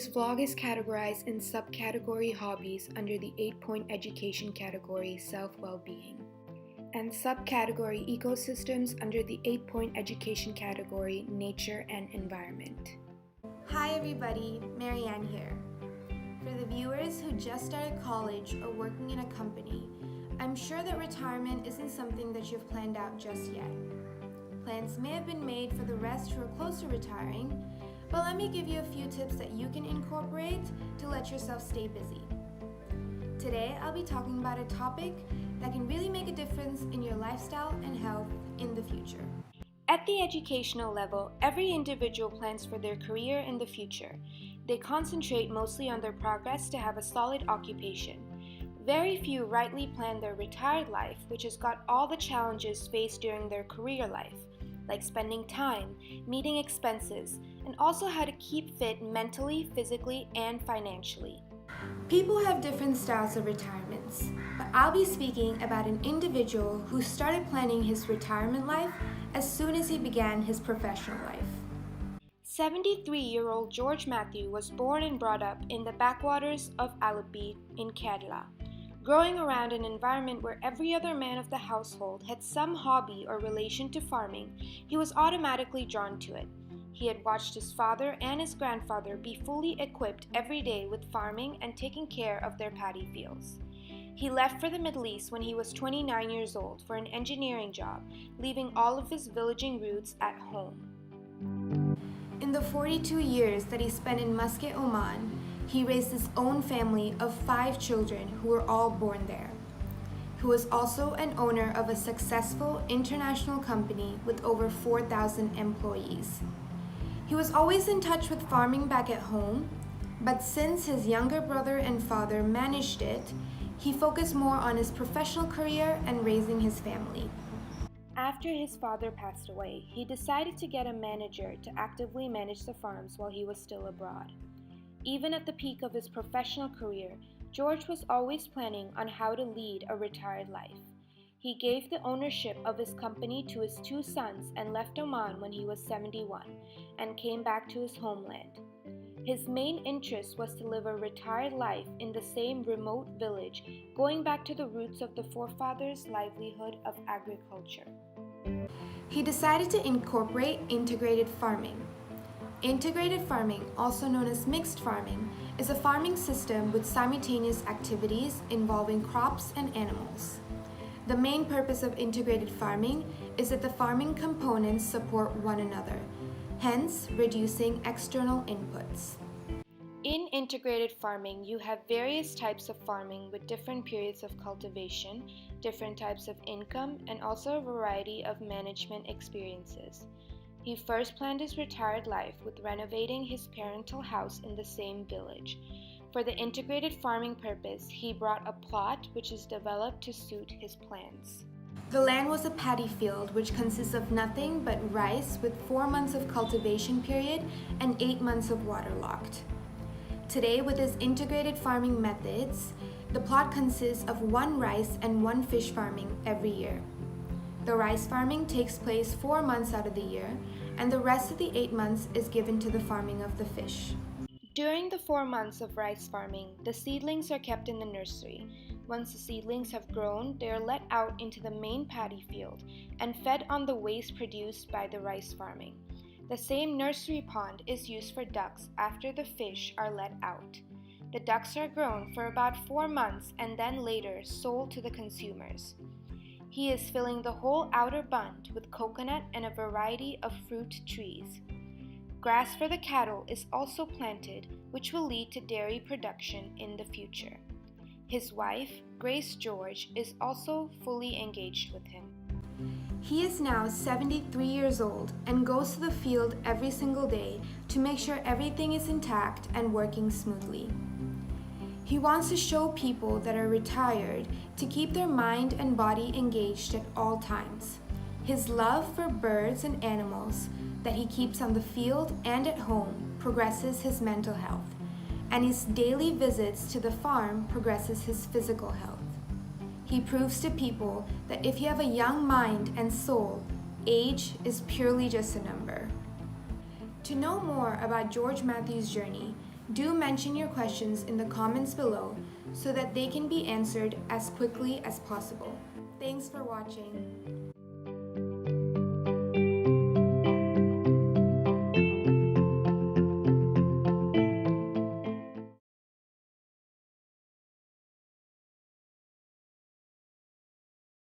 This vlog is categorized in subcategory hobbies under the 8-point education category self-well-being, and subcategory ecosystems under the 8-point education category nature and environment. Hi everybody, Marianne here. For the viewers who just started college or working in a company, I'm sure that retirement isn't something that you've planned out just yet. Plans may have been made for the rest who are close to retiring, but let me give you a few tips that you can incorporate to let yourself stay busy. Today, I'll be talking about a topic that can really make a difference in your lifestyle and health in the future. At the educational level, every individual plans for their career in the future. They concentrate mostly on their progress to have a solid occupation. Very few rightly plan their retired life, which has got all the challenges faced during their career life, like spending time, meeting expenses, and also how to keep fit mentally, physically, and financially. People have different styles of retirements, but I'll be speaking about an individual who started planning his retirement life as soon as he began his professional life. 73-year-old George Mathew was born and brought up in the backwaters of Alapi in Kerala. Growing around an environment where every other man of the household had some hobby or relation to farming, he was automatically drawn to it. He had watched his father and his grandfather be fully equipped every day with farming and taking care of their paddy fields. He left for the Middle East when he was 29 years old for an engineering job, leaving all of his villaging roots at home. In the 42 years that he spent in Muscat, Oman, he raised his own family of 5 children who were all born there. He was also an owner of a successful international company with over 4,000 employees. He was always in touch with farming back at home, but since his younger brother and father managed it, he focused more on his professional career and raising his family. After his father passed away, he decided to get a manager to actively manage the farms while he was still abroad. Even at the peak of his professional career, George was always planning on how to lead a retired life. He gave the ownership of his company to his 2 sons and left Oman when he was 71 and came back to his homeland. His main interest was to live a retired life in the same remote village, going back to the roots of the forefathers' livelihood of agriculture. He decided to incorporate integrated farming. Integrated farming, also known as mixed farming, is a farming system with simultaneous activities involving crops and animals. The main purpose of integrated farming is that the farming components support one another, hence reducing external inputs. In integrated farming, you have various types of farming with different periods of cultivation, different types of income, and also a variety of management experiences. He first planned his retired life with renovating his parental house in the same village. For the integrated farming purpose, he brought a plot which is developed to suit his plans. The land was a paddy field which consists of nothing but rice with 4 months of cultivation period and 8 months of waterlogged. Today, with his integrated farming methods, the plot consists of 1 rice and 1 fish farming every year. The rice farming takes place 4 months out of the year, and the rest of the 8 months is given to the farming of the fish. During the 4 months of rice farming, the seedlings are kept in the nursery. Once the seedlings have grown, they are let out into the main paddy field and fed on the waste produced by the rice farming. The same nursery pond is used for ducks after the fish are let out. The ducks are grown for about 4 months and then later sold to the consumers. He is filling the whole outer bund with coconut and a variety of fruit trees. Grass for the cattle is also planted, which will lead to dairy production in the future. His wife, Grace George, is also fully engaged with him. He is now 73 years old and goes to the field every single day to make sure everything is intact and working smoothly. He wants to show people that are retired to keep their mind and body engaged at all times. His love for birds and animals that he keeps on the field and at home progresses his mental health, and his daily visits to the farm progresses his physical health. He proves to people that if you have a young mind and soul, age is purely just a number. To know more about George Mathew's journey, Do mention your questions in the comments below so that they can be answered as quickly as possible. Thanks for watching.